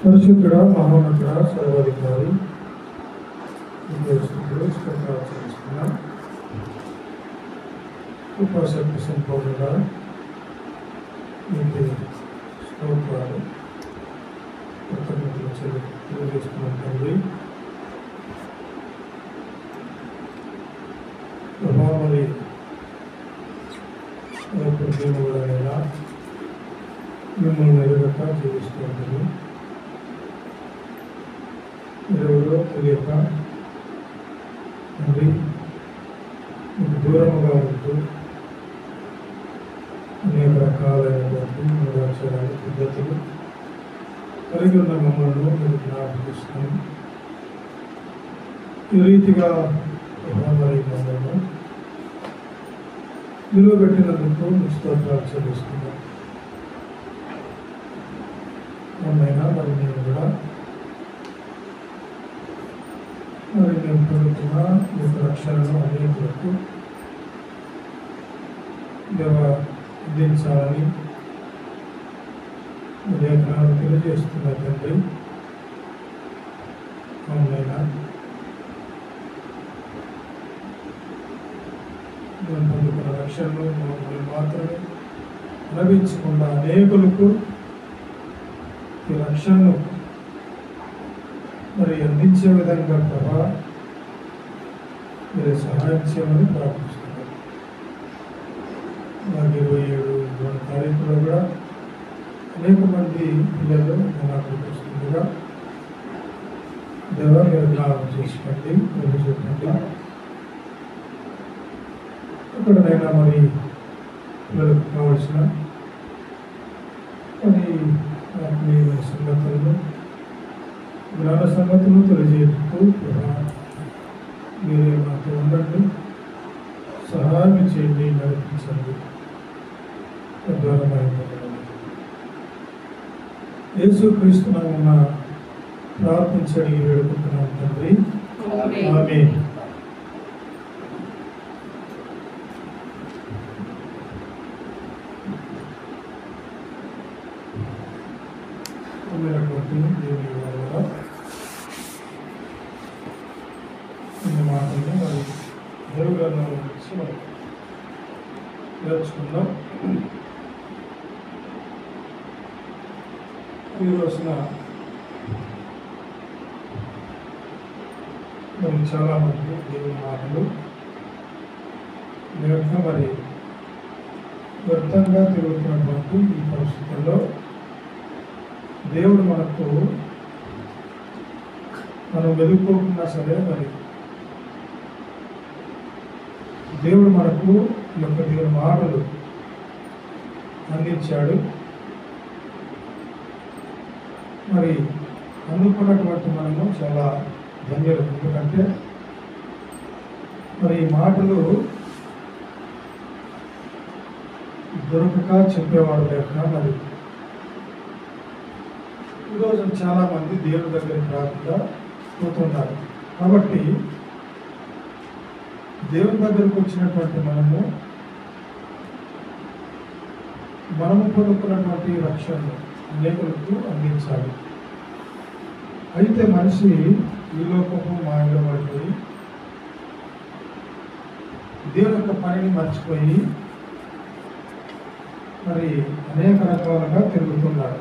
పరిశుద్ధుడా, మహోన్నతుడా, సర్వాధికారి చేస్తున్నా ఉపాసక్తి సంపూర్ణంగా మీకు స్తోత్రాలు కృతజ్ఞతలు తెలియజేస్తున్నాం తండ్రి. మరి దేవుడైనా మిమ్మల్ని ఎదుగక జీవిస్తూ ఉంటుంది. ఎవరో తెలియక తండ్రి మీకు దూరముగా ఉంటూ అనేక రకాలైనటువంటి మూడాచారాలు పద్ధతులు కలిగి ఉన్న మమ్మల్ని మీరు జ్ఞాపకం చేసుకొని ఈ రీతిగా మరి మమ్మల్ని నిలువబెట్టినందుకు స్తోత్రాలు చెల్లిస్తున్నాం. అమ్మైనా మరి నేను కూడా మరి మేము పొందుతున్న ఈ రక్షణను అనేకులకు అందించాలని లేఖనాలు తెలియజేస్తున్న తండ్రి. అమ్మైనా మేము పొందుకున్న రక్షణను మమ్మల్ని మాత్రమే లభించకుండా అనేకులకు ఈ రక్షణను మరి అందించే విధంగా ప్రభా మీరు సహాయం చేయమని ప్రార్థిస్తున్నాను. నాకు 27వ తారీఖులో కూడా అనేక మంది పిల్లలు నాకు వస్తుండగా దేవా మీరు జ్ఞాపకం చేసుకోండి, మీరు చెప్పండి. ఎక్కడైనా మరి పిల్లలకు కావలసిన కొన్ని ఆత్మీయ సంగతులను జ్ఞాన సంగతులు తెలియజేస్తూ మీరే మాతో ఉండండి, సహాయం చేయండి, నడిపించండి. యేసుక్రీస్తు నామమున ప్రార్థించడి వేడుకుంటున్నాం తండ్రి. ఆమేన్. దేవుని వల్ల కొన్ని మాటలు మరి దేవుళ్ళ నుంచి మనం నేర్చుకుందాం. ఈ రోజున మరి చాలామంది దేవుని మాటలు మరి వ్యర్థంగా తిరుగుతున్నటువంటి ఈ పరిస్థితుల్లో దేవుడు మనకు మనం వెతుక్కోకుండా సరే మరి దేవుడు మనకు ఈ యొక్క దేవుని మాటలు అందించాడు. మరి అందుకున్నటువంటి మనము చాలా ధన్యులు. ఎందుకంటే మరి ఈ మాటలు దొరకక చెప్పేవాడు లేక మరి ఈరోజు చాలామంది దేవుని దగ్గరికి రాకుండా పోతున్నారు. కాబట్టి దేవుని దగ్గరకు వచ్చినటువంటి మనము పొందుకున్నటువంటి రక్షణను అనేకులకు అందించాలి. అయితే మనిషి ఈ లోకపు మాయలో పడిపోయి దేవుని యొక్క పనిని మర్చిపోయి మరి అనేక రకాలుగా తిరుగుతున్నాడు.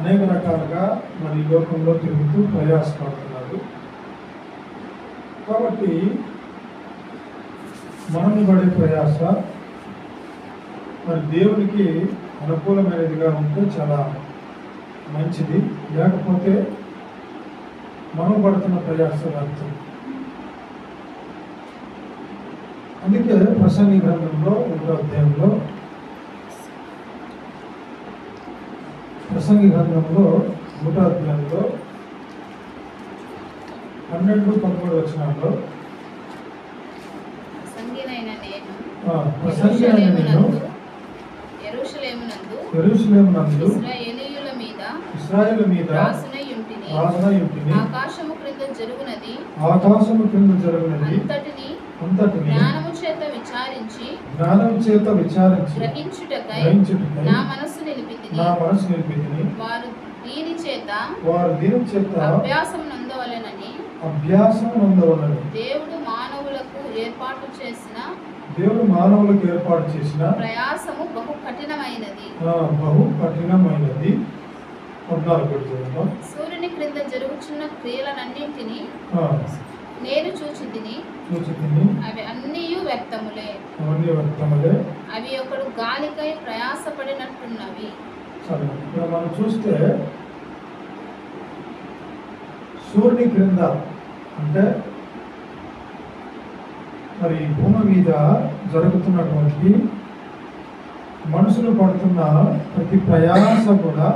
అనేక రకాలుగా మరి లోకంలో తిరుగుతూ ప్రయాసపడుతున్నాడు. కాబట్టి మనము పడే ప్రయాస మరి దేవునికి అనుకూలమైనదిగా ఉంటే చాలా మంచిది. లేకపోతే మనం పడుతున్న ప్రయాస వ్యర్థం. అందుకే ప్రసంగి గ్రంథంలో 1వ అధ్యాయంలో ప్రసంగి గ్రంథంలో 1వ అధ్యాయంలో 12-13 వచనాల్లో ప్రసంగినైన నేను యెరూషలేమునందు ఇశ్రాయేలు మీద రాజునై ఉంటిని. ఆకాశము క్రింద జరుగునది అంతటిని జ్ఞానము చేత విచారించి గ్రహించుటకై నా మనస్సు నిలిపితిని. నిలిపితిని. వారు దీని చేత అభ్యాసం నందవలెనని దేవుడు మానవులకు ఏర్పాటు చేసిన ప్రయాసము బహు కఠినమైనది. సూర్యుని క్రింద జరుగుచున్న క్రియలన్నింటినీ నేను చూచితిని. అవి అన్నీయు వ్యర్థములే. అవి ఒకడు గాలికై ప్రయాసపడినట్టున్నవి. మనం చూస్తే సూర్యుని క్రింద అంటే మరి భూమి మీద జరుగుతున్నటువంటి మనుషులు పడుతున్న ప్రతి ప్రయాస కూడా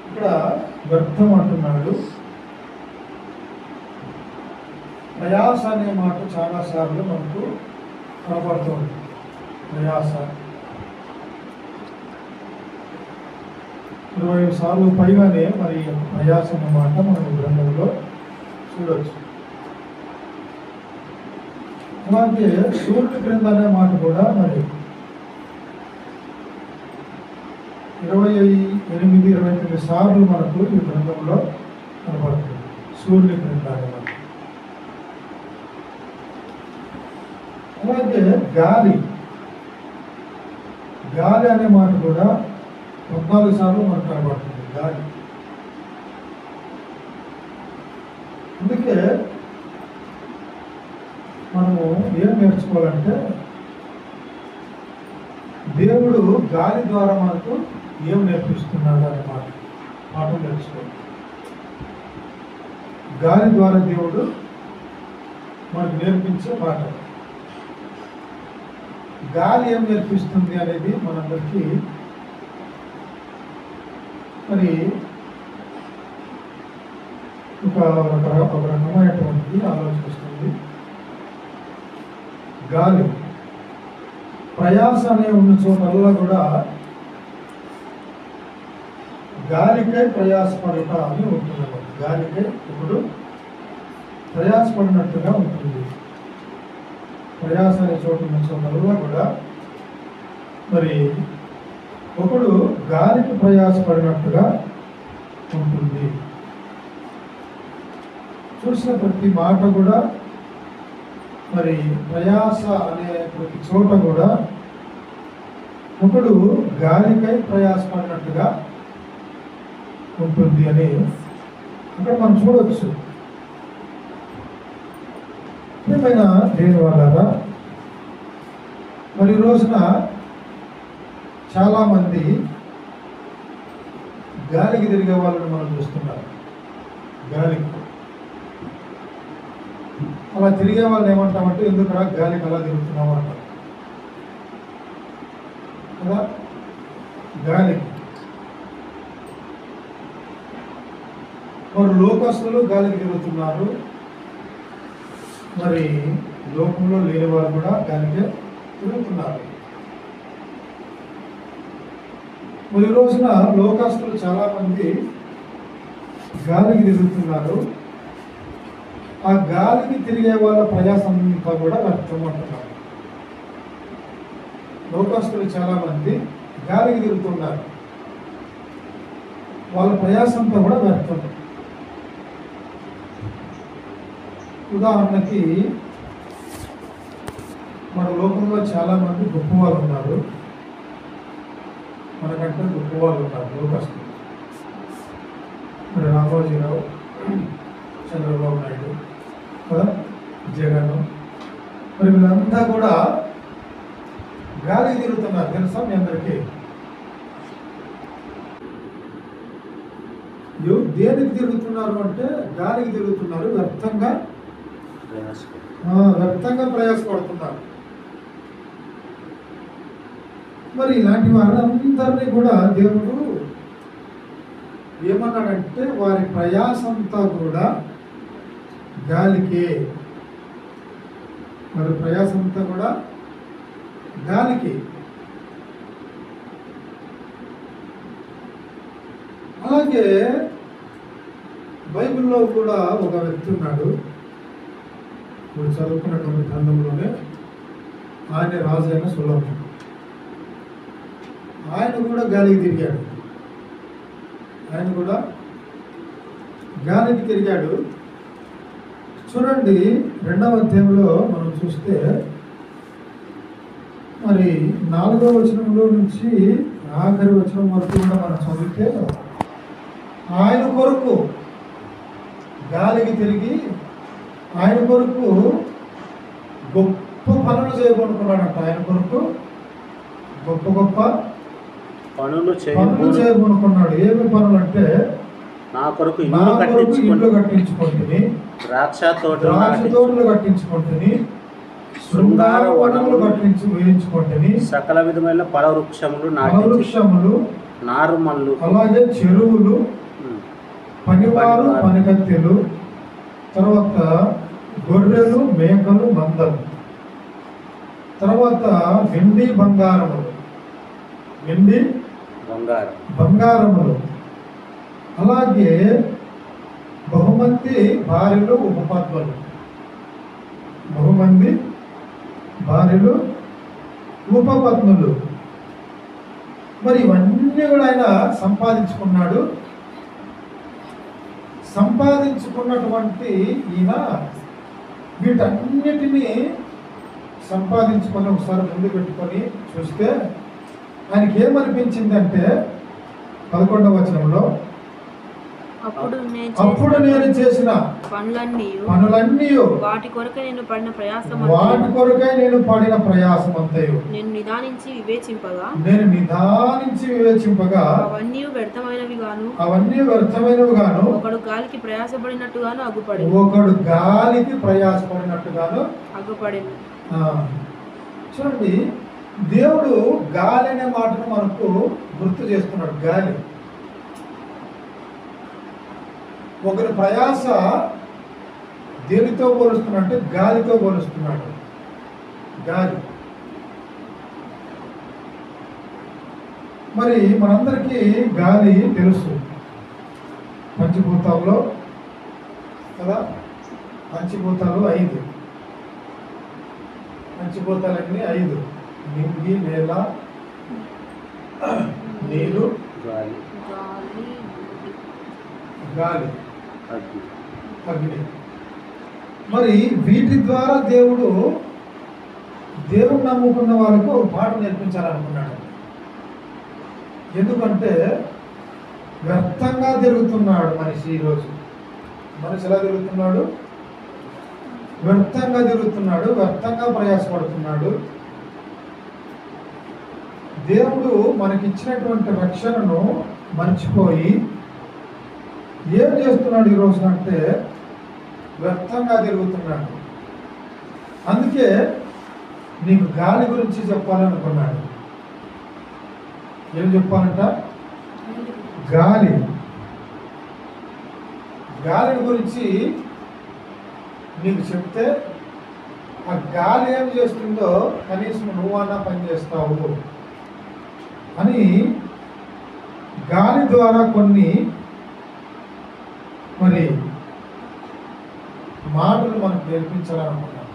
ఇక్కడ వ్యర్థం అంటున్నాడు. ప్రయాస అనే మాట చాలాసార్లు మనకు కనబడుతుంది. ప్రయాస 20 సార్లు పైగానే మరి ప్రయాస అనే మాట మనం గ్రంథంలో చూడవచ్చు. అలాగే సూర్యుడి క్రింద అనే మాట కూడా మరి 28-29 సార్లు మనకు ఈ గ్రంథంలో కనబడుతుంది. సూర్యుడి క్రింద అనే మాట. అలాగే గాలి అనే మాట కూడా 14 సార్లు మనకు కనబడుతుంది. గాలి. అందుకే మనము ఏం నేర్చుకోవాలంటే దేవుడు గాలి ద్వారా మనకు ఏం నేర్పిస్తున్నాడు అనే పాఠం నేర్చుకోవాలి. గాలి ద్వారా దేవుడు మనకు నేర్పించే పాఠం. గాలి ఏం నేర్పిస్తుంది అనేది మనందరికీ మరి ఒక రకమైనటువంటి ఆలోచన వస్తుంది. గాలి ప్రయాస అనే ఉన్న చోటల్లా కూడా గాలికై ప్రయాసపడట అని ఉంటుంది. గాలికై ఇప్పుడు ప్రయాసపడినట్టుగా ఉంటుంది. ప్రయాస అనే చోటు ఉన్న చోటల్లా కూడా మరి ఒకడు గాలికి ప్రయాసపడినట్టుగా ఉంటుంది. చూసిన ప్రతి మాట కూడా మరి ప్రయాస అనే ప్రతి చోట కూడా ఒకడు గాలికై ప్రయాసపడినట్టుగా ఉంటుంది అని అక్కడ మనం చూడవచ్చు. ఏమైనా దేని వాళ్ళరా మరి రోజున చాలామంది గాలికి తిరిగే వాళ్ళని మనం చూస్తున్నాం. గాలికి అలా తిరిగే వాళ్ళని ఏమంటామంటే ఎందుకురా గాలికి అలా తిరుగుతున్నాము అంటారు కదా. గాలికి మరి లోకస్తులు గాలికి తిరుగుతున్నారు. మరి లోకంలో లేని వారు కూడా గాలికి తిరుగుతున్నారు. మరి ఈ రోజున లోకస్తులు చాలా మంది గాలికి తిరుగుతున్నారు. ఆ గాలికి తిరిగే వాళ్ళ ప్రయాసం అంతా కూడా వ్యర్థం అంటున్నారు. లోకస్తులు చాలా మంది గాలికి తిరుగుతున్నారు. వాళ్ళ ప్రయాసంతో కూడా వ్యర్థం. ఉదాహరణకి మన లోకంలో చాలా మంది గొప్పవాళ్ళు ఉన్నారు. మనకంటే గొప్పవాళ్ళు ఉన్నారు లోకస్తులు. మరి రామోజీరావు, చంద్రబాబు నాయుడు కదా, జగన్, మరి వీళ్ళంతా కూడా గాలికి తిరుగుతున్నారు. తెలుసా మీ అందరికీ? దేనికి తిరుగుతున్నారు అంటే గాలికి తిరుగుతున్నారు. వ్యర్థంగా ప్రయాసపడుతున్నారు. మరి ఇలాంటి వారందరినీ కూడా దేవుడు ఏమన్నాడంటే వారి ప్రయాసంతా కూడా గాలికే. వారి ప్రయాసంతా కూడా గాలికి. అలాగే బైబిల్లో కూడా ఒక వ్యక్తి ఉన్నాడు. ఇప్పుడు చదువుకున్నటువంటి గ్రంథంలోనే ఆయన రాజు అయిన సొలొమోను. ఆయన కూడా గాలికి తిరిగాడు. ఆయన కూడా గాలికి తిరిగాడు. చూడండి 2వ అధ్యాయంలో మనం చూస్తే మరి 4వ వచనంలో నుంచి ఆఖరి వచనం వరకు కూడా మనం చదివితే ఆయన కొరకు గాలికి తిరిగి ఆయన కొరకు గొప్ప పనులు చేయబడుకున్నాడంట. ఆయన కొరకు గొప్ప గొప్ప పనులు చేయబడుకున్నాడు. ఏమి పనులు అంటే నా కొరకు ఇల్లు కట్టించుకుంటుంది, ద్రాక్ష తోటలు కట్టించుకుంటుంది, శృంగార వనములు వేయించుకుంటుంది, సకల విధమైన ఫలవృక్షములు నారుమల్లు, అలాగే చెరువులు, పనివారు పనికత్తెలు, తర్వాత గొర్రెలు మేకలు మందలు, తర్వాత వెండి బంగారములు, అలాగే బహుమంది భార్యలు ఉపపత్నులు, మరి ఇవన్నీ కూడా ఆయన సంపాదించుకున్నాడు. సంపాదించుకున్నటువంటి ఈయన వీటన్నిటినీ సంపాదించుకొని ఒకసారి ముందు పెట్టుకొని చూస్తే ఆయనకి ఏమనిపించిందంటే 11వ వచనంలో అప్పుడు నేను చేసిన పనులన్నీ వాటి కొరకై నేను పడిన ప్రయాసం అంతయు నేను నిదానించి వివేచింపగా అవన్నీ వ్యర్థమైనవి గాను ఒకడు గాలికి ప్రయాసపడినట్టుగాను అగ్గుపడెను. చూడండి, దేవుడు గాలి అనే మాటను మనకు గుర్తు చేస్తున్నాడు. గాలి ఒకరి ప్రయాస దేనితో పోలుస్తున్నాడు? గాలితో పోలుస్తున్నాడు. గాలి మరి మనందరికీ గాలి తెలుసు. పంచభూతాల్లో కదా, పంచభూతాలు 5. పంచభూతాలన్నీ 5: నింగి, నేల, నీరు, గాలి, అగ్ని. మరి వీటి ద్వారా దేవుడు నమ్ముకున్న వాళ్ళకు ఒక పాఠం నేర్పించాలనుకున్నాడు. ఎందుకంటే వ్యర్థంగా తిరుగుతున్నాడు మనిషి. ఈరోజు మనిషి ఎలా తిరుగుతున్నాడు? వ్యర్థంగా తిరుగుతున్నాడు, వ్యర్థంగా ప్రయాసపడుతున్నాడు. దేవుడు మనకిచ్చినటువంటి రక్షణను మర్చిపోయి ఏం చేస్తున్నాడు ఈ రోజున అంటే వ్యర్థంగా తిరుగుతున్నాడు. అందుకే నీకు గాలి గురించి చెప్పాలనుకున్నాడు. ఏం చెప్పాలంట? గాలి గురించి నీకు చెప్తే ఆ గాలి ఏం చేస్తుందో కనీసం నువ్వన్నా పని చేస్తావు అని గాలి ద్వారా కొన్ని మరి మాటలు మనకు నేర్పించాలనుకున్నాం.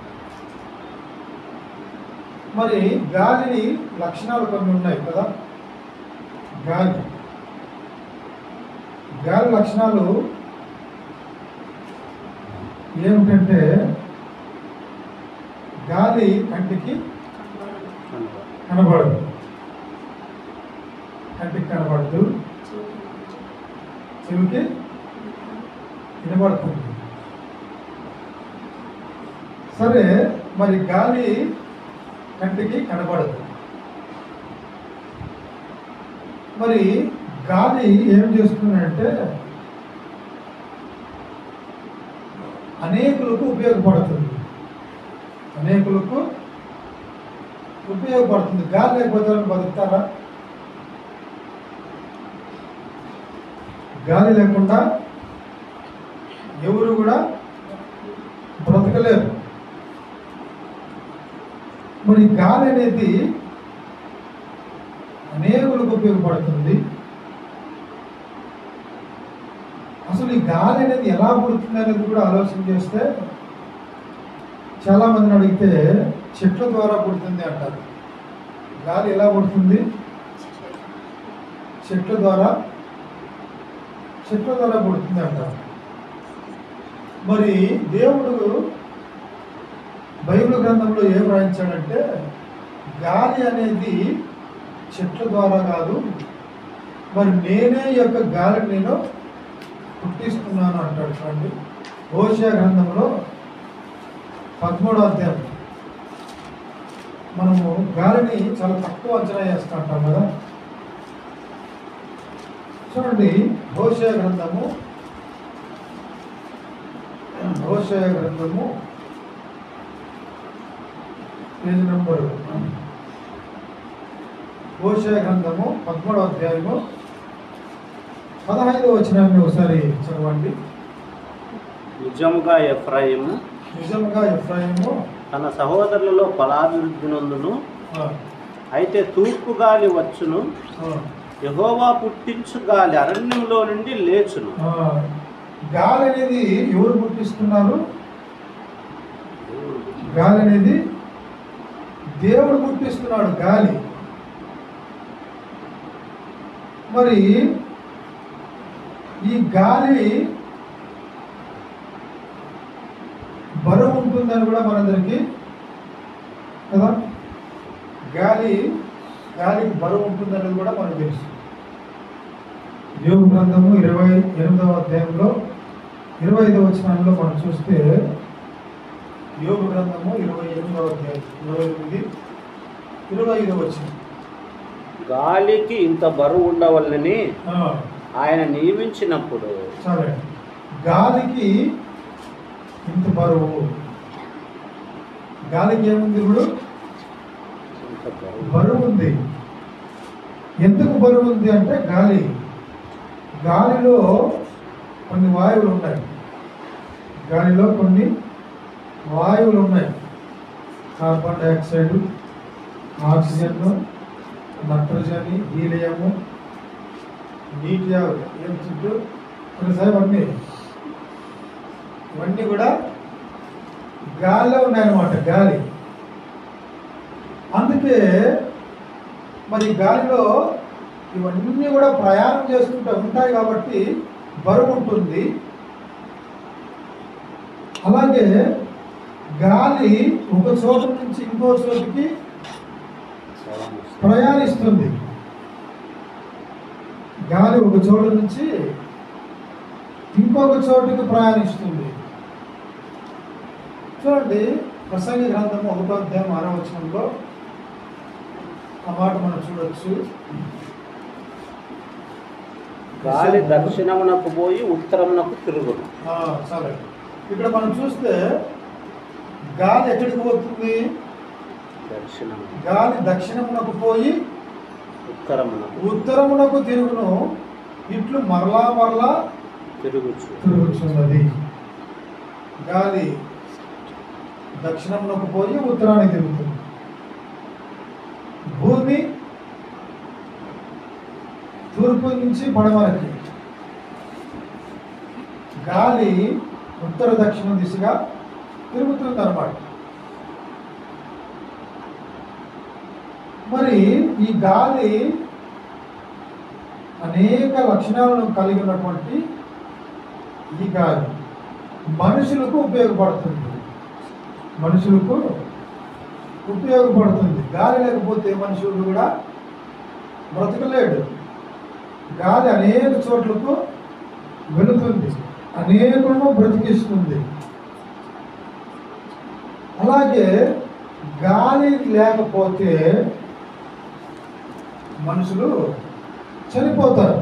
మరి గాలిని లక్షణాలు కొన్ని ఉన్నాయి కదా. గాలి లక్షణాలు ఏమిటంటే గాలి కంటికి కనబడదు, చెవికి వినబడుతుంది. సరే, మరి గాలి కంటికి కనబడదు. మరి గాలి ఏం చేస్తుందంటే అనేకులకు ఉపయోగపడుతుంది. గాలి లేకపోతే బతుకుతారా? గాలి లేకుండా ఎవరు కూడా బ్రతకలేరు. మరి గాలి అనేది అనేకులకు ఉపయోగపడుతుంది. అసలు ఈ గాలి అనేది ఎలా పుడుతుంది అనేది కూడా ఆలోచన చేస్తే చాలా మందిని అడిగితే చెట్ల ద్వారా పుడుతుంది అంటారు. గాలి ఎలా పుడుతుంది? చెట్ల ద్వారా పుడుతుంది అంటారు. మరి దేవుడు బైబిల్ గ్రంథంలో ఏం రాయించాడంటే గాలి అనేది చెట్ల ద్వారా కాదు, మరి నేనే ఈ యొక్క గాలిని నేను పుట్టిస్తున్నాను అంటాడు. చూడండి హోషేయ గ్రంథంలో 13వ అధ్యాయం. మనము గాలిని చాలా తక్కువ అంచనా వేస్తూ ఉంటాం కదా. చూడండి హోషేయ గ్రంథము పేజీ నంబరు హోషేయ గ్రంథము 13వ అధ్యాయము 15వ వచనాన్ని ఒకసారి చదవండి. నిజముగా ఎఫ్రాయిము తన సహోదరులలో ఫలాభివృద్ధి నొందును, అయితే తూర్పు గాలి వచ్చును, యెహోవా పుట్టించు గాలి అరణ్యంలో నుండి లేచును. గాలి అనేది ఎవరు పుట్టిస్తున్నారు? గాలి అనేది దేవుడు పుట్టిస్తున్నాడు గాలి. మరి ఈ గాలి బరువు ఉంటుందని కూడా మనందరికీ కదా, గాలికి బరువు ఉంటుందనేది కూడా మనకు తెలుసు. యోబు గ్రంథము 28వ అధ్యాయంలో 25వ వచనంలో మనం చూస్తే, యోబు గ్రంథము 28వ అధ్యాయం 25వ వచనం, గాలికి ఇంత బరువు ఉండవల్లని ఆయన నియమించినప్పుడు. సరే, గాలికి ఇంత బరువు, గాలికి ఏముంది? ఇప్పుడు బరువు ఉంది. ఎందుకు బరువు ఉంది అంటే గాలిలో కొన్ని వాయువులు ఉన్నాయి. కార్బన్ డైఆక్సైడ్, ఆక్సిజన్, నత్రజని, హీలియము, నీటి ఏం చుట్టూ కొన్ని ఇవన్నీ కూడా గాలిలో ఉన్నాయన్నమాట. గాలి అందుకే మరి గాలిలో ఇవన్నీ కూడా ప్రయాణం చేసుకుంటూ ఉంటాయి కాబట్టి బరువు ఉంటుంది. అలాగే గాలి ఒక చోట నుంచి ఇంకో చోటుకి ప్రయాణిస్తుంది. గాలి ఒక చోటు నుంచి ఇంకొక చోటుకి ప్రయాణిస్తుంది. చూడండి ప్రసంగి గ్రంథము 1వ అధ్యాయం 6వ వచనంలో ఆ మాట మనం చూడొచ్చు. గాలి దక్షిణమునకు పోయి ఉత్తరమునకు తిరుగును. సరే, ఇక్కడ మనం చూస్తే గాలి ఎక్కడికి పోతుంది? గాలి దక్షిణమునకు పోయి ఉత్తరమునకు తిరుగును, ఇట్లు మరలా తిరుగుచున్నది. గాలి దక్షిణమునకు పోయి ఉత్తరానికి తిరుగుతుంది. భూమి తూర్పు నుంచి పడమరకి, గాలి ఉత్తర దక్షిణ దిశగా తిరుగుతుంది అన్నమాట. మరి ఈ గాలి అనేక లక్షణాలను కలిగి ఉన్నటువంటి ఈ గాలి మనుషులకు ఉపయోగపడుతుంది. గాలి లేకపోతే మనుషుడు కూడా బ్రతకలేడు. గాలి అనేక చోట్లకు వెళుతుంది, అనేకులను బ్రతికిస్తుంది. అలాగే గాలి లేకపోతే మనుషులు చనిపోతారు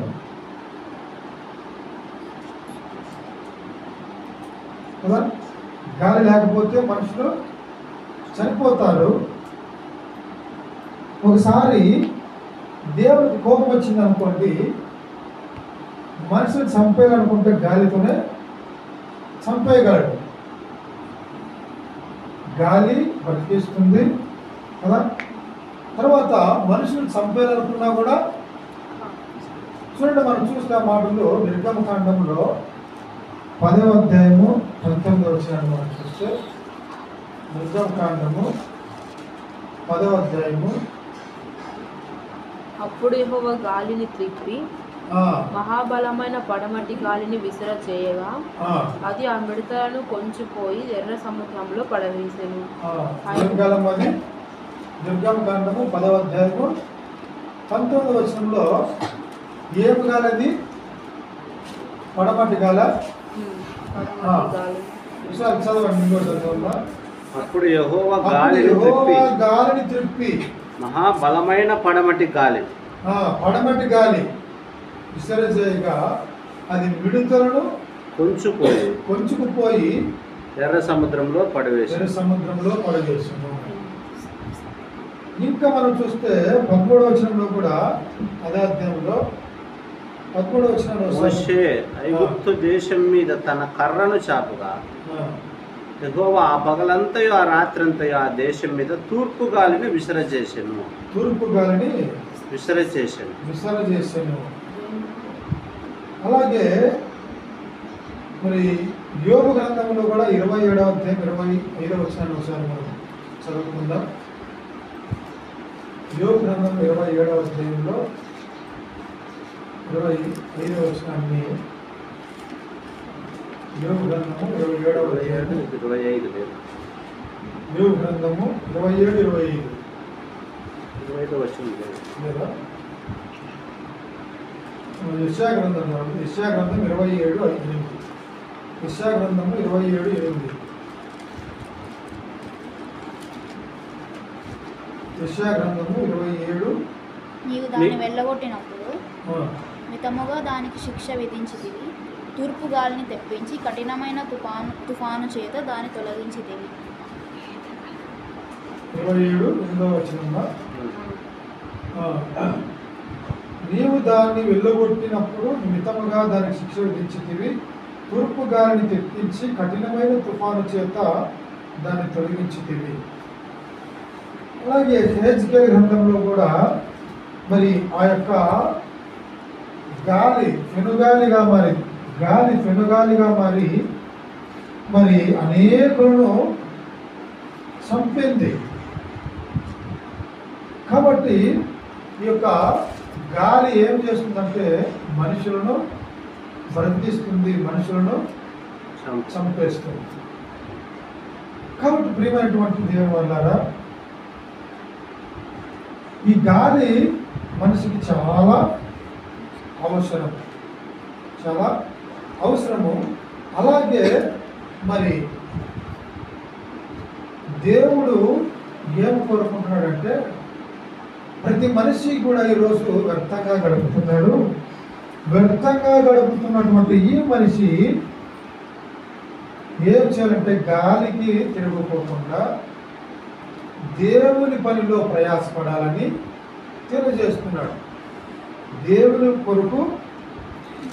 కదా. గాలి లేకపోతే మనుషులు చనిపోతారు. ఒకసారి దేవుడికి కోపం వచ్చింది అనుకోండి, మనుషులు చంపేయాలనుకుంటే గాలితోనే చంపేయగలడు. గాలి బతికిస్తుంది కదా. తర్వాత మనుషులు చంపేయాలనుకున్నా కూడా చూడండి, మనం చూస్తే ఆ మాటలు నిర్గమకాండంలో 10వ అధ్యాయము 19వ వచనాన్ని మనం చూస్తే, నిర్గమకాండము 10వ అధ్యాయము అప్పుడు యెహోవా గాలిని త్రిప్పి ఆ, మహాబలమైన పడమటి గాలిని విసిర చేయగా ఆ, అది ఆ మిడతలను కొంచిపోయి ఎర్ర సముద్రంలో పడవేసెను. ఆ. ఏం కాలం అది? నిర్గమకాండము 10వ అధ్యాయము 19వ వచనంలో ఏం గాలది? పడమటి గాల. పడమటి గాలి. ఒకసారి చదవండి, ఇంకోటి చదవండి. అప్పుడు యెహోవా అప్పుడు గాలిని యెహోవా త్రిప్పి గాలిని త్రిప్పి మహాబలమైన పడమటి గాలి పడమటి గాలి విసరజేయగా అది మిడతలను కొంచుపోయి కొంచుకుపోయి ఎర్ర సముద్రంలో పడవేసి ఎర్ర సముద్రంలో పడవేసును. ఇంకా మనం చూస్తే 13వ వచనంలో కూడా అదే అధ్యాయంలో 13వ వచనంలో మోషే ఐగుప్తు దేశం మీద తన కర్రను చాపుగా యెహోవా ఆ పగలంతయు ఆ రాత్రంతయు ఆ దేశం మీద తూర్పు గాలిని విసరజేసెను. తూర్పు గాలిని విసరజేసాను. అలాగే మరి యోబు గ్రంథంలో కూడా 27వ అధ్యాయం 25వ వచనాన్ని ఒకసారి మనం చదువుకుందాం. యోబు గ్రంథం 27వ అధ్యాయంలో 25వ వచనాన్ని, యోబు గ్రంథము 27వ అధ్యాయం 25 లేదు, యోబు గ్రంథము 27-25 25 వచనం లేదు. లేదా యెషయా గ్రంథం 27:8. యెషయా గ్రంథము 27:8. యెషయా గ్రంథము 27. నీవు దాన్ని వెళ్ళగొట్టినప్పుడు ఆ, మితముగా దానికి శిక్ష విధించితివి. తూర్పు గాలిని తెప్పించి కఠినమైన తుఫాను చేత దాన్ని తొలగించితివి. 27:8వ వచనంలో నీవు దాన్ని వెళ్ళగొట్టినప్పుడు మితముగా దానికి శిక్ష విధించితివి. తూర్పు గాలిని తెప్పించి కఠినమైన తుఫాను చేత దాన్ని తొలగించితివి. అలాగే హెజ్కేల్ గ్రంథంలో కూడా మరి ఆ యొక్క గాలి ఫెనుగాలిగా మారి మరి అనేకులను చంపింది. కాబట్టి ఈ యొక్క గాలి ఏం చేస్తుందంటే మనుషులను బ్రతికిస్తుంది, మనుషులను చంపేస్తుంది. కాబట్టి ప్రియమైనటువంటి దేవుని వల్లారా, ఈ గాలి మనిషికి చాలా అవసరము. అలాగే మరి దేవుడు ఏం కోరుకుంటున్నాడంటే ప్రతి మనిషి కూడా ఈరోజు వ్యర్థంగా గడుపుతున్నటువంటి ఈ మనిషి ఏం చేయాలంటే గాలికి తిరగకోకుండా దేవుని పనిలో ప్రయాసపడాలని తెలియజేస్తున్నాడు. దేవుని కొరకు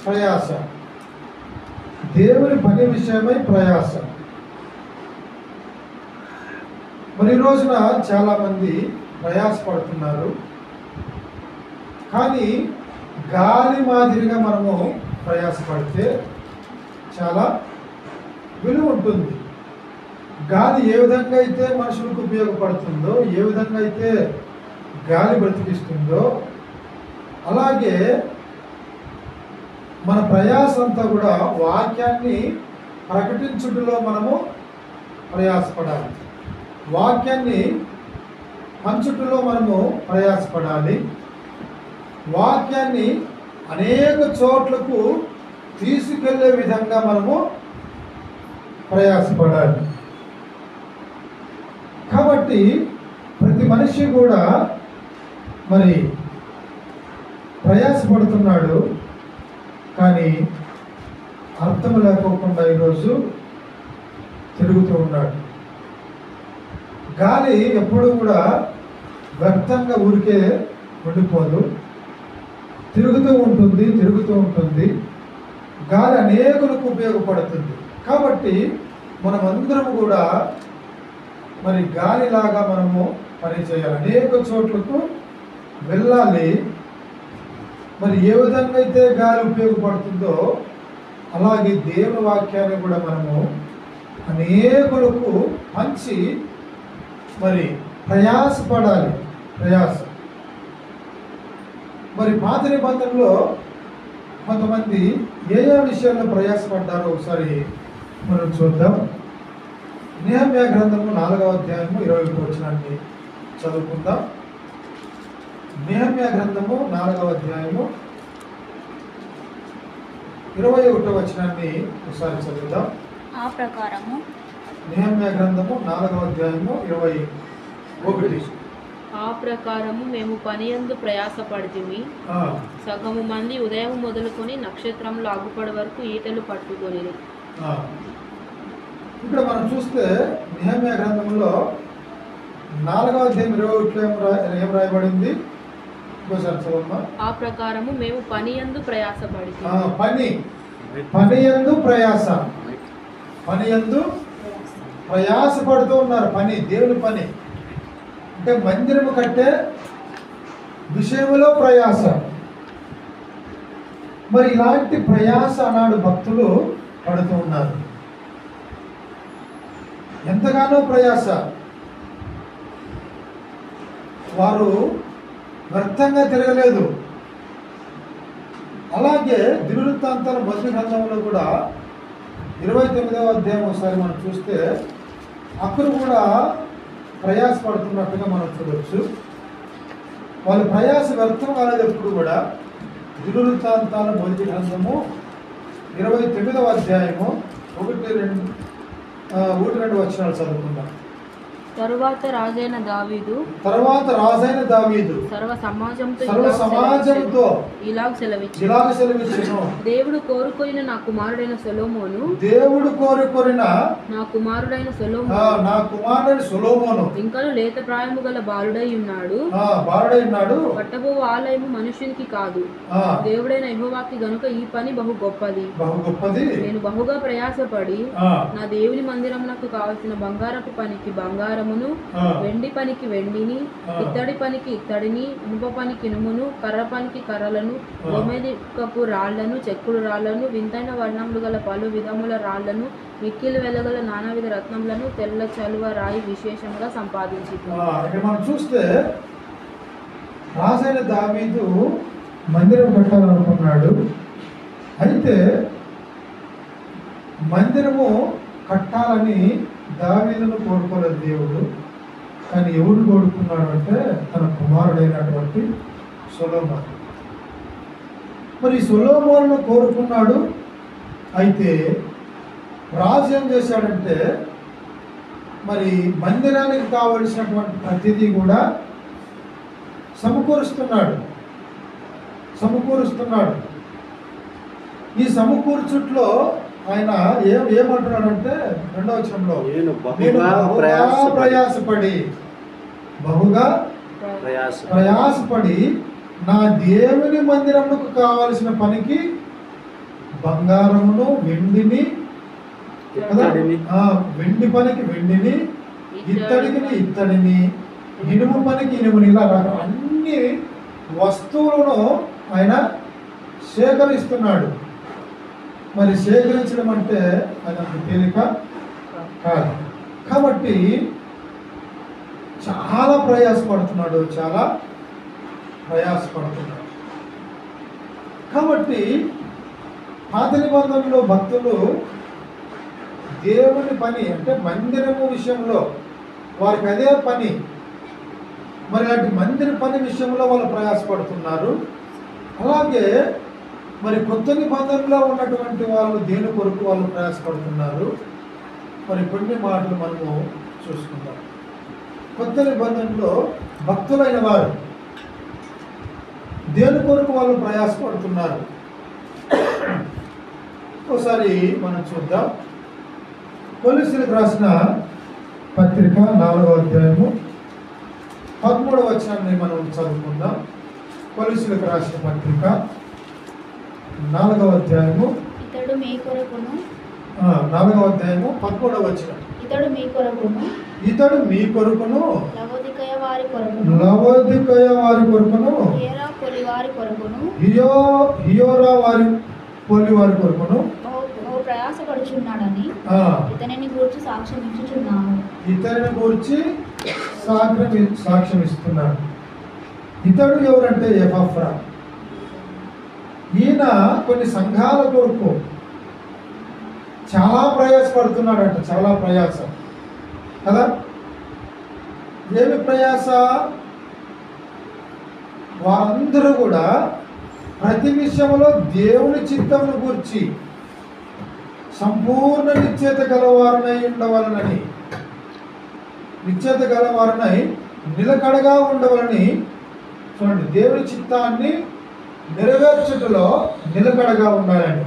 ప్రయాస, దేవుని పని విషయమై ప్రయాస. మరి ఈ రోజున చాలామంది ప్రయాసపడుతున్నారు, కానీ గాలి మాదిరిగా మనము ప్రయాసపడితే చాలా విలువ ఉంటుంది. గాలి ఏ విధంగా అయితే మనుషులకు ఉపయోగపడుతుందో, ఏ విధంగా అయితే గాలి బ్రతికిస్తుందో, అలాగే మన ప్రయాస అంతా కూడా వాక్యాన్ని ప్రకటించుటలో మనము ప్రయాసపడాలి, వాక్యాన్ని పంచుటలో మనము ప్రయాసపడాలి, వాక్యాన్ని అనేక చోట్లకు తీసుకెళ్లే విధంగా మనము ప్రయాసపడాలి. కాబట్టి ప్రతి మనిషి కూడా మరి ప్రయాసపడుతున్నాడు, కానీ అర్థం లేకోకుండా ఈరోజు తిరుగుతూ ఉన్నాడు. గాలి ఎప్పుడు కూడా వ్యర్థంగా ఊరికే ఉండిపోదు, తిరుగుతూ ఉంటుంది. గాలి అనేకులకు ఉపయోగపడుతుంది. కాబట్టి మనమందరం కూడా మరి గాలిలాగా మనము పని చేయాలి, అనేక చోట్లకు వెళ్ళాలి. మరి ఏ విధంగా అయితే గాలి ఉపయోగపడుతుందో అలాగే దేవుని వాక్యాన్ని కూడా మనము అనేకులకు పంచి మరి ప్రయాసపడాలి. మరి పాత నిబంధనలో కొంతమంది ఏ ఏ విషయాల్లో ప్రయాసపడ్డారో ఒకసారి మనం చూద్దాం. నెహెమ్యా గ్రంథము 4వ అధ్యాయము 21వ వచనాన్ని చదువుకుందాం. నెహెమ్యా గ్రంథము 4వ అధ్యాయము 21వ వచనాన్ని ఒకసారి చదువుదాం. ఆ ప్రకారము నెహెమ్యా గ్రంథము 4వ అధ్యాయము 21. ఆ ప్రకారము మేము పనియందు ప్రయాసపడితిమి. సగము మంది ఉదయం మొదలుకొని నక్షత్రంలో అగుపడి వరకు ఈటలు పట్టుకొని. ఇక్కడ మనం చూస్తే నెహెమ్యా గ్రంథంలో 4వ అధ్యాయం 21లో ఏం రాయబడింది? ఇంకోసారి చదవమ్మా. ఆ ప్రకారము మేము పనియందు ప్రయాసపడితిమి. పనియందు ప్రయాసపడుతూ ఉన్నారు. పని, దేవుని పని అంటే మందిరము కట్టే విషయంలో ప్రయాస. మరి ఇలాంటి ప్రయాస ఆనాడు భక్తులు పడుతూ ఉన్నారు. ఎంతగానో ప్రయాస. వారు వ్యర్థంగా తిరగలేదు. అలాగే దినవృత్తాంతాల మొదటి గ్రంథంలో కూడా 29వ అధ్యాయం ఒకసారి మనం చూస్తే అక్కడ కూడా ప్రయాసపడుతున్నట్టుగా మనం చూడవచ్చు. వాళ్ళ ప్రయాస వ్యర్థం కాలేదు ఎప్పుడు కూడా. దినవృత్తాంతాల మొదటి గ్రంథము 29వ అధ్యాయము 1-2 వచనాలు చదువుకుందాం. తరువాత రాజైన దావీదు సర్వ సమాజంతో ఇలాగ సెలవిచ్చెను. దేవుడు కోరుకొనిన నా కుమారుడైన సొలొమోను ఇంకను లేత ప్రాయము గల బాలుడై ఉన్నాడు. కట్టబో ఆలయము మనుషునికి కాదు, దేవుడైన యెహోవాకి గనుక ఈ పని బహు గొప్పది. నేను బహుగా ప్రయాసపడి నా దేవుని మందిరమునకు కావలసిన బంగారపు పనికి బంగారమును, వెండి పనికి వెండిని, ఇత్తడి పనికి ఇత్తడిని, ఇనుప పనికి ఇనుమును, కర్ర పనికి కర్రలను, గోమేధికపు రాళ్లను, చెక్కుడు రాళ్లను, వింతైన వర్ణములు గల పలు విధముల రాళ్లను, మిక్కిలి వెలగల నానావిధ రత్నములను, తెల్ల చలువ రాయి విశేషంగా సంపాదించింది. మనం చూస్తే రాజైన దావీదు మందిరం కట్టాలనుకున్నాడు. అయితే మందిరము కట్టాలని దావీదును కోరుకోలేదు దేవుడు. కానీ ఎవరు కోరుకున్నాడు అంటే తన కుమారుడైనటువంటి సొలొమోను. మరి సొలొమోనును కోరుకున్నాడు. అయితే రాజు ఏం చేశాడంటే మరి మందిరానికి కావలసినటువంటి ప్రతిదీ కూడా సమకూరుస్తున్నాడు. ఈ సమకూర్చుట్లో ఆయన ఏమంటున్నాడంటే 2వ వచనంలో, నేను బహుగా ప్రయాసపడి నా దేవుని మందిరమునకు కావలసిన పనికి బంగారమును, వెండిని, వెండి పనికి వెండిని, ఇత్తడిని, ఇనుము పనికి ఇనుముని, ఇలా అన్ని వస్తువులను ఆయన సేకరిస్తున్నాడు. మరి సేకరించడం అంటే అదంత తేలిక కాదు. కాబట్టి చాలా ప్రయాసపడుతున్నాడు. కాబట్టి పాత నిబంధనలో భక్తులు దేవుని పని అంటే మందిరము విషయంలో వారికి అదే పని. మరి అలాంటి మందిర పని విషయంలో వాళ్ళు ప్రయాసపడుతున్నారు. అలాగే మరి కొత్త నిబంధనలో ఉన్నటువంటి వాళ్ళు దేని కొరకు వాళ్ళు ప్రయాసపడుతున్నారు. మరి కొన్ని మాటలు మనము చూసుకుందాం. కొత్త నిబంధనలో భక్తులైన వారు దేని కొరకు వాళ్ళు ప్రయాసపడుతున్నారు ఒకసారి మనం చూద్దాం. కొలస్సీలకు రాసిన పత్రిక 4వ అధ్యాయము 13వ వచనాన్ని మనం చదువుకుందాం. కొలస్సీలకు రాసిన పత్రిక 4వ అధ్యాయము ఇతడు మీ కొరకును 4వ అధ్యాయము 13వ వచనం. ఇతడు మీ కొరకును లవోదికయ వారి కొరకును హియోరా వారి పోలి వారి కొరకును ప్రయాసపడుచున్నాడని ఇతనిని గూర్చి సాక్ష్యం ఇస్తున్నాడు. ఇతడు ఎవరంటే ఎపఫ్రా. ఈయన కొన్ని సంఘాల కొరకు చాలా ప్రయాసపడుతున్నాడంట, చాలా ప్రయాస కదా. ఏమి ప్రయాస? వారందరూ కూడా ప్రతి విషయంలో దేవుని చిత్తమును గూర్చి సంపూర్ణ నిశ్చయత గలవారనై ఉండవాలని, నిశ్చయత గలవారనై నిలకడగా ఉండవాలని. చూడండి, దేవుని చిత్తాన్ని నెరవేర్చుటలో నిలకడగా ఉండాలని.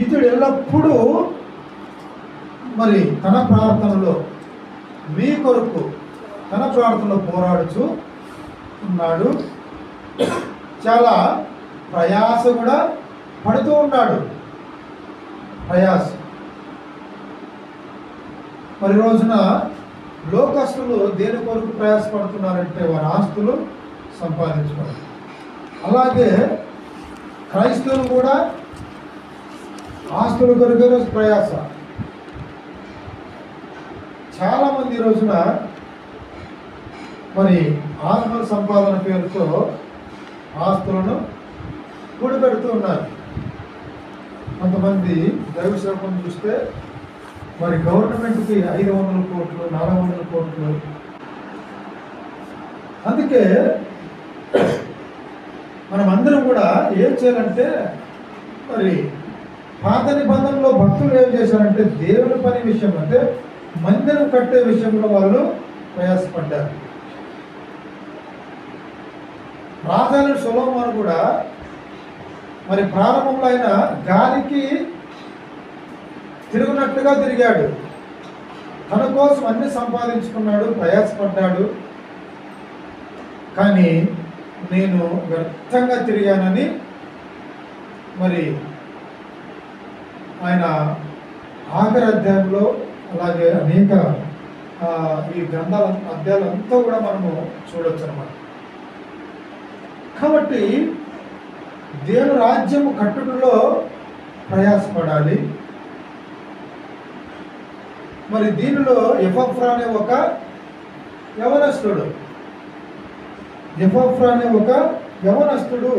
ఇతడు ఎల్లప్పుడూ మరి తన ప్రార్థనలో మీ కొరకు తన ప్రార్థనలో పోరాడుచు ఉన్నాడు. చాలా ప్రయాస కూడా పడుతూ ఉన్నాడు, ప్రయాస. మరి రోజున లోకస్తులు దేని కొరకు ప్రయాసపడుతున్నారంటే వారి ఆస్తులు సంపాదించుకోవాలి. అలాగే క్రైస్తవులు కూడా ఆస్తుల కొరకు ప్రయాస. చాలామంది ఈ రోజున మరి ఆత్మల సంపాదన పేరుతో ఆస్తులను కూడబెడుతూ ఉన్నారు. కొంతమంది దైవ సేవకులను చూస్తే మరి గవర్నమెంట్కి 500 కోట్లు 400 కోట్లు. అందుకే మనం అందరం కూడా ఏం చేయాలంటే, మరి పాత నిబంధనలో భక్తులు ఏం చేశారంటే దేవుని పని విషయం అంటే మందిరం కట్టే విషయంలో వాళ్ళు ప్రయాసపడ్డారు. రాజైన సొలొమోను కూడా మరి ప్రారంభంలో ఆయన గాలికి తిరుగునట్టుగా తిరిగాడు, తన కోసం అన్ని సంపాదించుకున్నాడు, ప్రయాసపడ్డాడు. కానీ నేను వ్యర్థంగా తిరిగానని మరి ఆయన ఆఖరి అధ్యాయంలో, అలాగే అనేక ఈ గ్రంథాల అధ్యాయాలంతా కూడా మనము చూడొచ్చు అన్నమాట. కాబట్టి దేవుని రాజ్యము కట్టుటలో ప్రయాసపడాలి. మరి దీనిలో ఎపఫ్రా అనే ఒక యవనస్తుడు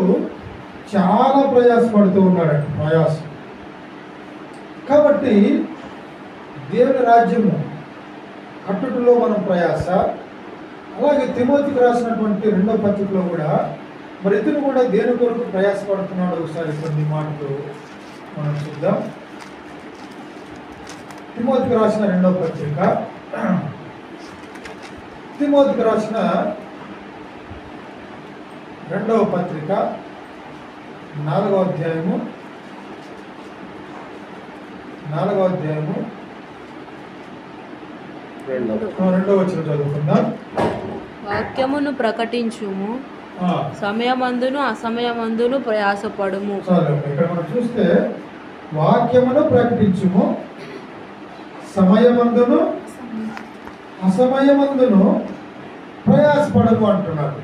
చాలా ప్రయాసపడుతూ ఉన్నాడు, ప్రయాసం. కాబట్టి దేవుని రాజ్యము కట్టుటలో మనం ప్రయాస. అలాగే తిమోతికి రాసినటువంటి 2వ పత్రికలో కూడా మరి ఇతను కూడా దేని కొరకు ప్రయాసపడుతున్నాడు. ఒకసారి కొన్ని మాటలు మనం చూద్దాం. తిమోతికి రాసిన 2వ పత్రిక, తిమోతికి రాసిన 2వ పత్రిక 4వ అధ్యాయము 2వ వచనం చదువుకుందాం. వాక్యమును ప్రకటించుము, సమయమందును అసమయమందును ప్రయాసపడుము. ఇక్కడ మనం చూస్తే వాక్యమును ప్రకటించుము, సమయమందును అసమయమందును ప్రయాసపడము అంటున్నాడు.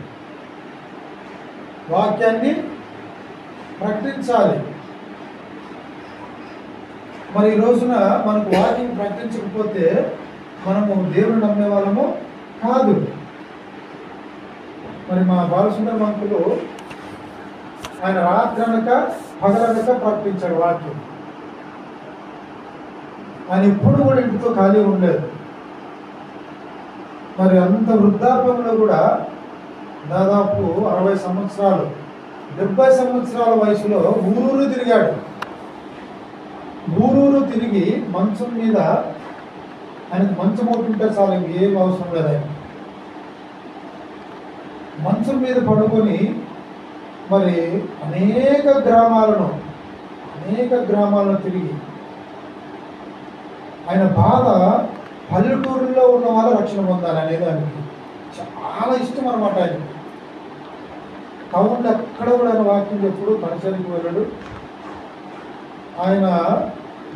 వాక్యాన్ని ప్రకటించాలి. మరి ఈ రోజున మనకు వాక్యం ప్రకటించకపోతే మనము దేవుని నమ్మే వాళ్ళము కాదు. మరి మా బాలసుందర మంకులు ఆయన రాత్రనక పగలనక ప్రకటించాడు వాక్యం. ఆయన ఎప్పుడు కూడా ఇంటితో ఖాళీ ఉండలేదు. మరి అంత వృద్ధాప్యంలో కూడా దాదాపు 60 సంవత్సరాలు 70 సంవత్సరాల వయసులో ఊరూరు తిరిగాడు. ఊరూరు తిరిగి మంచం మీద, ఆయనకు మంచం అవుతుంటే చాలు, ఇంకేం అవసరం లేదు. ఆయన మంచం మీద పడుకొని మరి అనేక గ్రామాలను తిరిగి ఆయన బాధ పల్లెటూరులో ఉన్న వాళ్ళు రక్షణ పొందాలి అనేది ఆయనకి చాలా ఇష్టం అనమాట. ఆయన టౌన్లో ఎక్కడ కూడా ఆయన వాక్యం చెప్పుడు, పరిచయానికి వెళ్ళాడు. ఆయన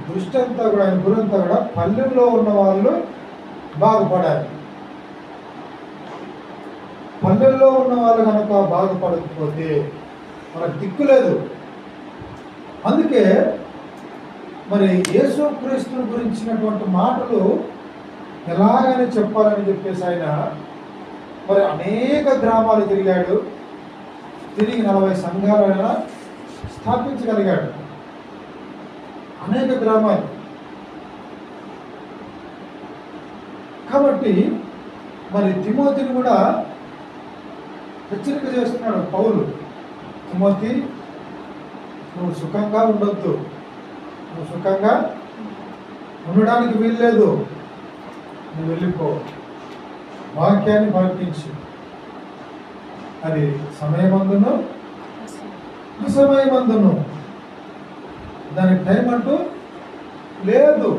దృష్టి అంతా కూడా, ఆయన గురంతా కూడా పల్లెల్లో ఉన్న వాళ్ళు బాగుపడాలి. పల్లెల్లో ఉన్న వాళ్ళు కనుక బాగుపడకపోతే మనకు దిక్కు లేదు. అందుకే మరి యేసుక్రీస్తుని గురించినటువంటి మాటలు ఎలాగైనా చెప్పాలని చెప్పేసి ఆయన మరి అనేక గ్రామాలు తిరిగాడు. తిరిగి 40 సంఘాలైనా స్థాపించగలిగాడు. అనేక గ్రామాలు. కాబట్టి మరి తిమోతిని కూడా హెచ్చరిక చేస్తున్నాడు పౌలు. తిమోతి, నువ్వు సుఖంగా ఉండొద్దు, నువ్వు సుఖంగా ఉండడానికి వీల్లేదు, నువ్వు వెళ్ళిపో, వాక్యాన్ని ప్రకటించు. అది సమయమందును అసమయమందును, దానికి టైం అంటూ లేదు.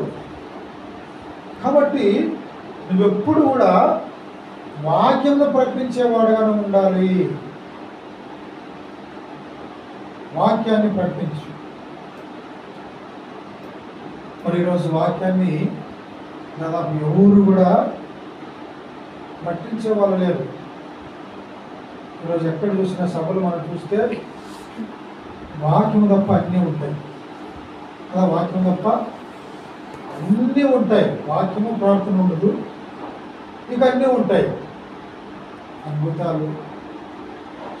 కాబట్టి నువ్వెప్పుడు కూడా వాక్యంలో ప్రకటించేవాడుగానే ఉండాలి. వాక్యాన్ని ప్రకటించు. మరి ఈరోజు వాక్యాన్ని దాదాపు ఎవరు కూడా పట్టించే వాళ్ళు లేరు. ఈరోజు ఎక్కడ చూసిన సభలు మనం చూస్తే వాక్యం తప్ప అన్నీ ఉంటాయి కదా. వాక్యం తప్ప అన్నీ ఉంటాయి. వాక్యము ప్రార్థన ఉండదు, ఇక అన్నీ ఉంటాయి. అద్భుతాలు,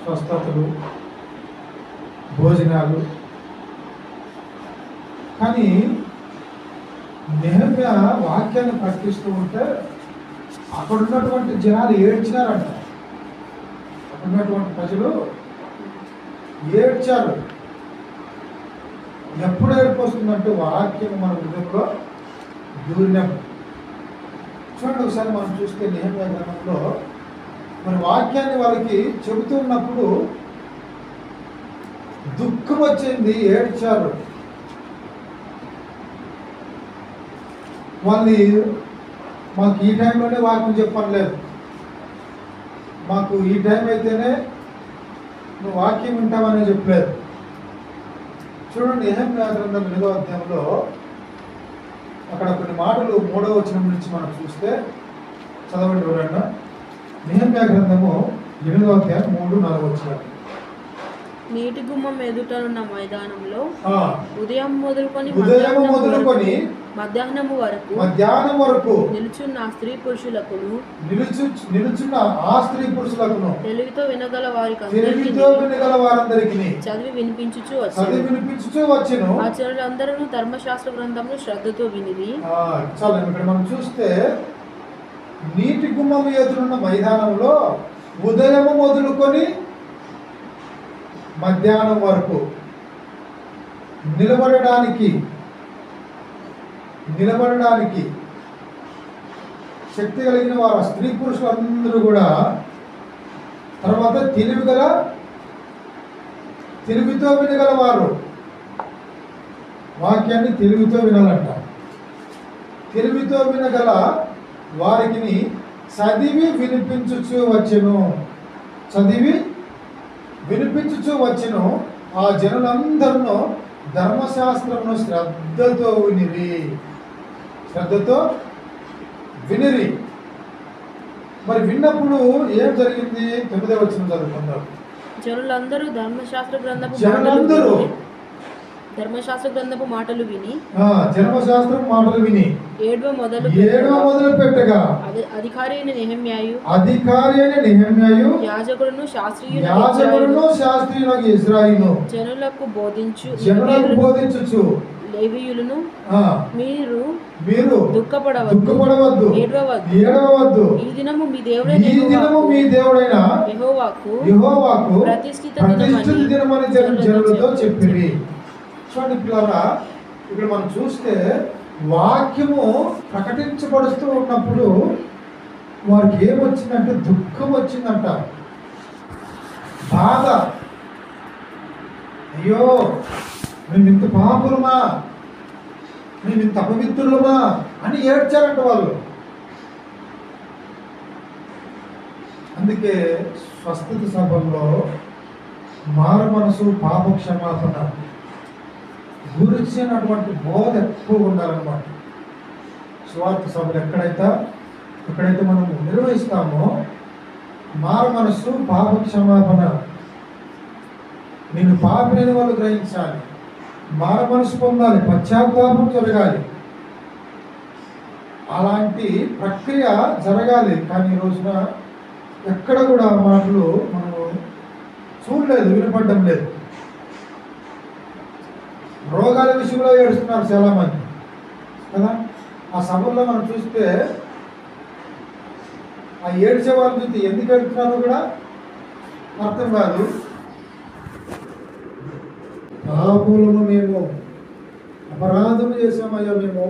స్వస్థతలు, భోజనాలు. కానీ నెహెమ్యా వాక్యాన్ని ప్రకటిస్తూ ఉంటే అక్కడ ఉన్నటువంటి జనాలు ఏడ్చినారంట. అక్కడ ఉన్నటువంటి ప్రజలు ఏడ్చారు. ఎప్పుడు ఏడుపు వస్తుందంటే వాక్యం మన హృదయంలో దూరినప్పుడు. చూడండి ఒకసారి మనం చూస్తే నెహెమ్యా గ్రంథంలో మరి వాక్యాన్ని వాళ్ళకి చెబుతున్నప్పుడు దుఃఖం వచ్చింది, ఏడ్చారు. వాళ్ళు మాకు ఈ టైంలోనే వాక్యం చెప్పలేదు, మాకు ఈ టైం అయితేనే నువ్వు వాక్యం వింటామని చెప్పలేదు. చూడండి నెహెమ్యా గ్రంథం 8వ అధ్యాయంలో అక్కడ కొన్ని మాటలు 3వ వచనం నుంచి మనం చూస్తే చదవండి ఎవరైనా. నెహెమ్యా గ్రంథము 8వ అధ్యాయం 3, 4 వచనాలు. నీటి గుమ్మం ఎదుటనున్న మైదానంలో ఉదయం మొదలుకొని మధ్యాహ్నం వరకు నిలుచున్న ఆ స్త్రీ పురుషులకును తెలివితో వినగల వారందరికీ చదివి వినిపించుచు వచ్చెను. ఆ జనులందరూ ధర్మశాస్త్ర గ్రంథమును శ్రద్ధతో వినిది. చాలా ఇక్కడ మనం చూస్తే నీటి గుమ్మం ఎదురున్న మైదానంలో ఉదయము మొదలుకొని మధ్యాహ్నం వరకు నిలబడడానికి శక్తి కలిగిన వారు స్త్రీ పురుషులందరూ కూడా, తర్వాత తెలివితో వినగల వారు, వాక్యాన్ని తెలివితో వినాలంట. తెలివితో వినగల వారికి చదివి వినిపించుచు వచ్చెను. ఆ జనులందరూ ధర్మశాస్త్రమును శ్రద్ధతో వినిరి. మరి విన్నప్పుడు ఏం జరిగింది? 9వ వచనం చదువుకుందాం. జనులందరూ ధర్మశాస్త్ర గ్రంథపు మాటలు విని ఏడవ మొదలు పెట్టగా అధికారి అయిన నెహెమ్యాయు యాజకుడును శాస్త్రీయులకు ఇజ్రాయిలు జనులకు బోధించుచు లేవీయులను మీరు దుఃఖపడవద్దు, ఏడవవద్దు. ఈ దినము మీ దేవుడైన యెహోవాకు ప్రతిష్ఠిత దినమని జనులతో చెప్పిరి. చూడండి పిల్లరా, ఇక్కడ మనం చూస్తే వాక్యము ప్రకటించబడుతూ ఉన్నప్పుడు వారికి ఏమొచ్చిందంటే దుఃఖం వచ్చిందంట, బాధ. అయ్యో మేము ఇంత పాపులమా, మేము ఇంత అపవిత్రులమా అని ఏడ్చారంట వాళ్ళు. అందుకే స్వస్థత సభల్లో మారు మనసు, పాప క్షమాపణ గురించినటువంటి బోధ ఎక్కువ ఉండాలన్నమాట. స్వార్థ సభలు ఎక్కడైతే మనం నిర్వహిస్తామో మారు మనసు, పాప క్షమాపణ, నేను పాపిని వాళ్ళు గ్రహించాలి, మారు మనసు పొందాలి, పశ్చాత్తాపం జరగాలి, అలాంటి ప్రక్రియ జరగాలి. కానీ ఈ రోజున ఎక్కడ కూడా మాటలు మనము చూడలేదు, వినపడడం లేదు. రోగాల విషయంలో ఏడుస్తున్నారు చాలామంది కదా. ఆ సభల్లో మనం చూస్తే ఆ ఏడ్చే వాళ్ళు చూస్తే ఎందుకు ఏడుస్తున్నారో కూడా అర్థం కాదు. పాపములను మేము అపరాధం చేశామయ్యా మేము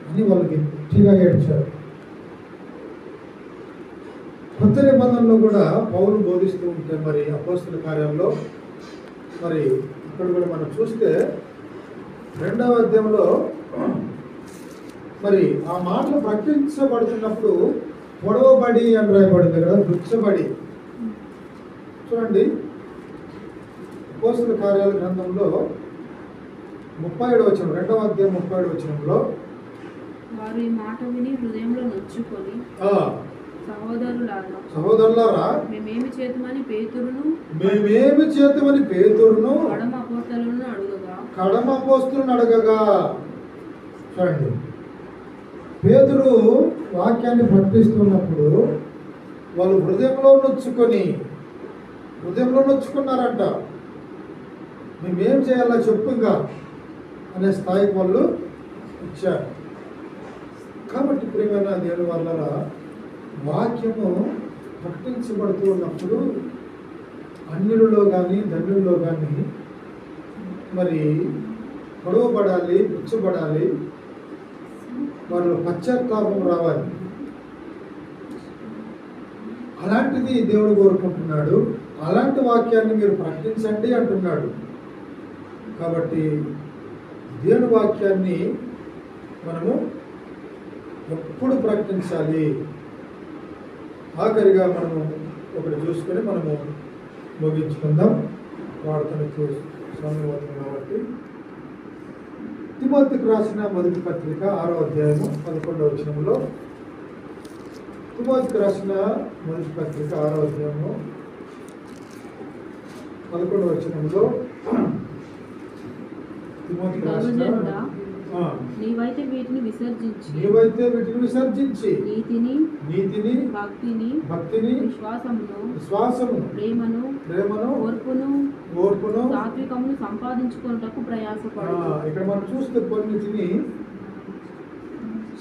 అని వాళ్ళు గట్టిగా ఏడ్చారు. కొత్త నిబంధనలో కూడా పౌలు బోధిస్తూ ఉంటే మరి అపోస్తల కార్యంలో మరి ఇక్కడ కూడా మనం చూస్తే 2వ అధ్యాయంలో మరి ఆ మాటలు ప్రకటించబడుతున్నప్పుడు పొడవబడి అని రాయబడింది కదా, గుచ్చబడి. చూడండి అపోస్తల కార్యాల గ్రంథంలో 37వ వచనం, 2వ అధ్యాయం 37వ వచనంలో వారు ఈ మాట విని హృదయంలో నొచ్చుకొని సహోదరులారా మేమేమి చేతమని పేతురును కడమ అపోస్తలులను అడగగా. చూడండి, పేతురు వాక్యాన్ని పఠిస్తున్నప్పుడు వాళ్ళు హృదయంలో నొచ్చుకున్నారంట. మేమేం చేయాలో చెప్పుగా అనే స్థాయికి వాళ్ళు ఇచ్చారు. కాబట్టి ప్రియమైన దేవుని వల్ల వాక్యము ప్రకటించబడుతూ ఉన్నప్పుడు అన్యులలో కానీ ధన్యుల్లో కానీ మరి పొడవబడాలి, పుచ్చబడాలి, వాళ్ళు పశ్చాత్తాపం రావాలి. అలాంటిది దేవుడు కోరుకుంటున్నాడు. అలాంటి వాక్యాన్ని మీరు ప్రకటించండి అంటున్నాడు. కాబట్టి దేవుని వాక్యాన్ని మనము ఎప్పుడు ప్రకటించాలి. ఆఖరిగా మనము ఒకటి చూసుకొని మనము ముగించుకుందాం. ప్రార్థన సమయం అవుతుంది కాబట్టి తిమోతికి రాసిన మొదటి పత్రిక 6వ అధ్యాయము 11వ వచనంలో, తిమోతికి రాసిన మొదటి పత్రిక 6వ అధ్యాయము 11వ వచనంలో తిమోతికి రాసిన నీవైతే వీటిని విసర్జించి నీతిని భక్తిని విశ్వాసమును ప్రేమను ఓర్పును సాత్వికమును సంపాదించుకొనుటకు ప్రయాసపడు. ఇక్కడ మనం చూస్తే కొన్నిటిని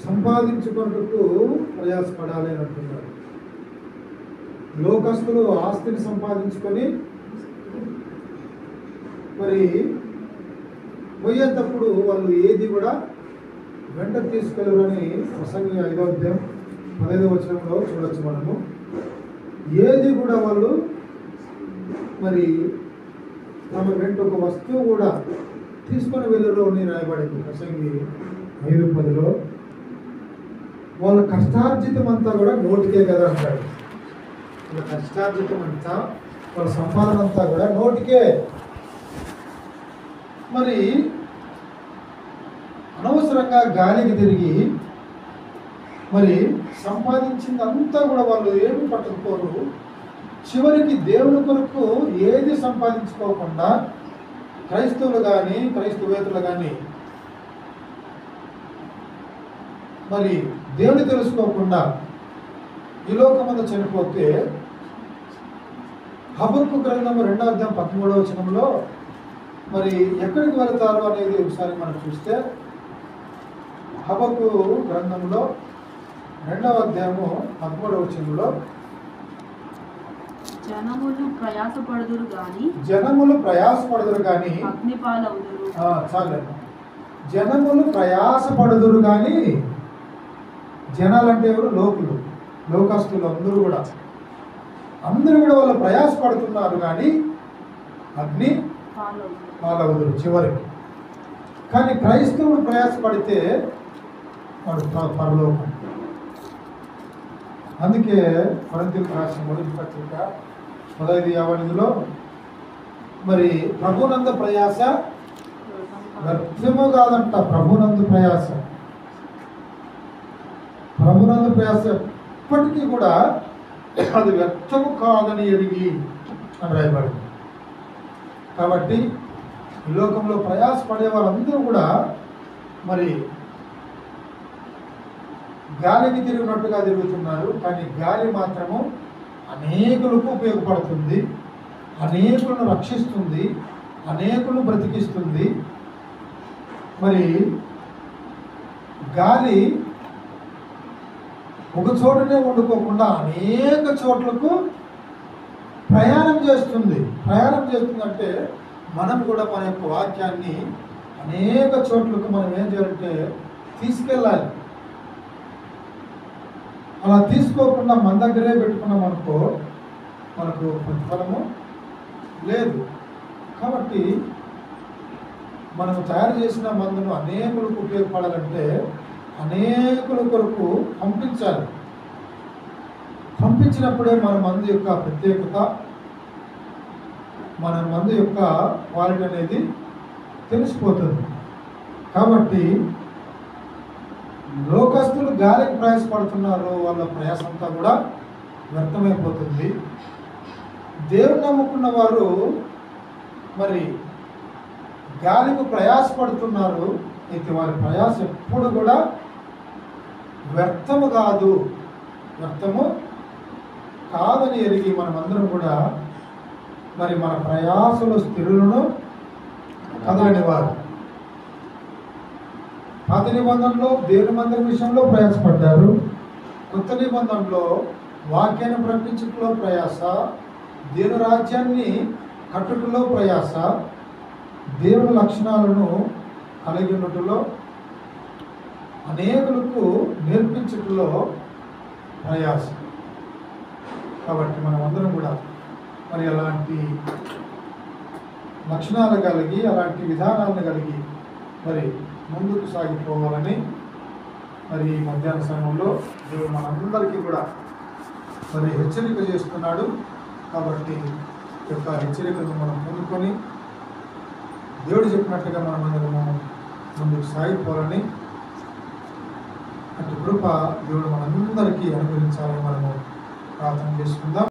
సంపాదించుకొనుటకు ప్రయాసపడాలి అని అంటున్నారు. లోకస్తులు ఆస్తిని సంపాదించుకొని మరి పోయేటప్పుడు వాళ్ళు ఏది కూడా వెంట తీసుకెళ్ళరని ప్రసంగి 5వ అధ్యాయం 15వ వచనంలో చూడొచ్చు మనము. ఏది కూడా వాళ్ళు మరి తమ వెంట ఒక వస్తువు కూడా తీసుకొని వెళ్ళరు అని రాయబడింది ప్రసంగి 5:10లో. వాళ్ళ కష్టార్జితం అంతా కూడా నోటికే కదా అంటాడు. వాళ్ళ కష్టార్జితం అంతా, వాళ్ళ సంపాదన అంతా కూడా నోటికే. మరి అనవసరంగా గాలికి తిరిగి మరి సంపాదించిందంతా కూడా వాళ్ళు ఏమి పట్టుకుపోరు. చివరికి దేవుని కొరకు ఏది సంపాదించుకోకుండా క్రైస్తవులు కానీ క్రైస్తవేతలు కానీ మరి దేవుని తెలుసుకోకుండా ఈ లోకమందు చనిపోతే హబక్కు గ్రంథము 2వ అధ్యాయం 13వ వచనంలో మరి ఎక్కడికి వెళతారు అనేది ఒకసారి మనం చూస్తే హబక్కు గ్రంథంలో 2వ అధ్యాయము 13వ వచనంలో జనములు ప్రయాసపడుదురు గాని అగ్నిపాలవుదురు. చాలండి. జనములు ప్రయాసపడుదురు కానీ, జనాలంటే ఎవరు? లోకస్తులు అందరూ కూడా వాళ్ళు ప్రయాసపడుతున్నారు కానీ అగ్ని పాలవుదురు చివరికి. కానీ క్రైస్తవుడు ప్రయాసపడితే వాడు పరలోకం. అందుకే కొరింథీయులకు రాసిన మొదటి పత్రిక 15:58లో మరి ప్రభునందు ప్రయాస వ్యర్థము కాదంట. ప్రభునందు ప్రయాస ఎప్పటికీ కూడా అది వ్యర్థము కాదని ఎరిగి అని రాయబడింది. కాబట్టి ఈ లోకంలో ప్రయాసపడే వాళ్ళందరూ కూడా మరి గాలికి తిరిగినట్టుగా తిరుగుతున్నారు. కానీ గాలి మాత్రము అనేకులకు ఉపయోగపడుతుంది, అనేకులను రక్షిస్తుంది, అనేకులను బ్రతికిస్తుంది. మరి గాలి ఒక చోటనే వండుకోకుండా అనేక చోట్లకు ప్రయాణం చేస్తుంది. ప్రయాణం చేస్తుందంటే మనం కూడా మన యొక్క వాక్యాన్ని అనేక చోట్లకు మనం ఏం చేయాలంటే తీసుకెళ్ళాలి. అలా తీసుకోకుండా మన దగ్గరే పెట్టుకున్నాం అనుకో మనకు ప్రతిఫలము లేదు. కాబట్టి మనము తయారు చేసిన మందును అనేకులకు ఉపయోగపడాలంటే అనేకుల కొరకు పంపించాలి. పంపించినప్పుడే మన మందు యొక్క ప్రత్యేకత, మన మందు యొక్క క్వాలిటీ అనేది తెలిసిపోతుంది. కాబట్టి లోకస్తులు గాలికి ప్రయాసపడుతున్నారు, వాళ్ళ ప్రయాసంతా కూడా వ్యర్థమైపోతుంది. దేవుని నమ్ముకున్న వారు మరి గాలికి ప్రయాసపడుతున్నారు, అయితే వారి ప్రయాస ఎప్పుడు కూడా వ్యర్థము కాదని ఎరిగి మనమందరం కూడా మరి మన ప్రయాసలు స్థిరులను కదలని వారు. పాత నిబంధనలో దేవుని మందిరం విషయంలో ప్రయాసపడ్డారు, కొత్త నిబంధనలో వాక్యాన్ని ప్రకటించడంలో ప్రయాస, దేవుని రాజ్యాన్ని కట్టుటలో ప్రయాస, దేవుని లక్షణాలను కలిగి ఉండటంలో, అనేకులకు నేర్పించటంలో ప్రయాస. కాబట్టి మనం అందరం కూడా మరి అలాంటి లక్షణాలు కలిగి, అలాంటి విధానాలను కలిగి మరి ముందుకు సాగిపోవాలని మరి మధ్యాహ్న సమయంలో దేవుడు మనందరికీ కూడా మరి హెచ్చరిక చేస్తున్నాడు. కాబట్టి ఈ యొక్క హెచ్చరికను మనం పొందుకొని దేవుడు చెప్పినట్టుగా మనం అందరము ముందుకు సాగిపోవాలని, అటు కృప దేవుడు మనందరికీ అనుగ్రహించాలని మనము ప్రార్థన చేసుకుందాం.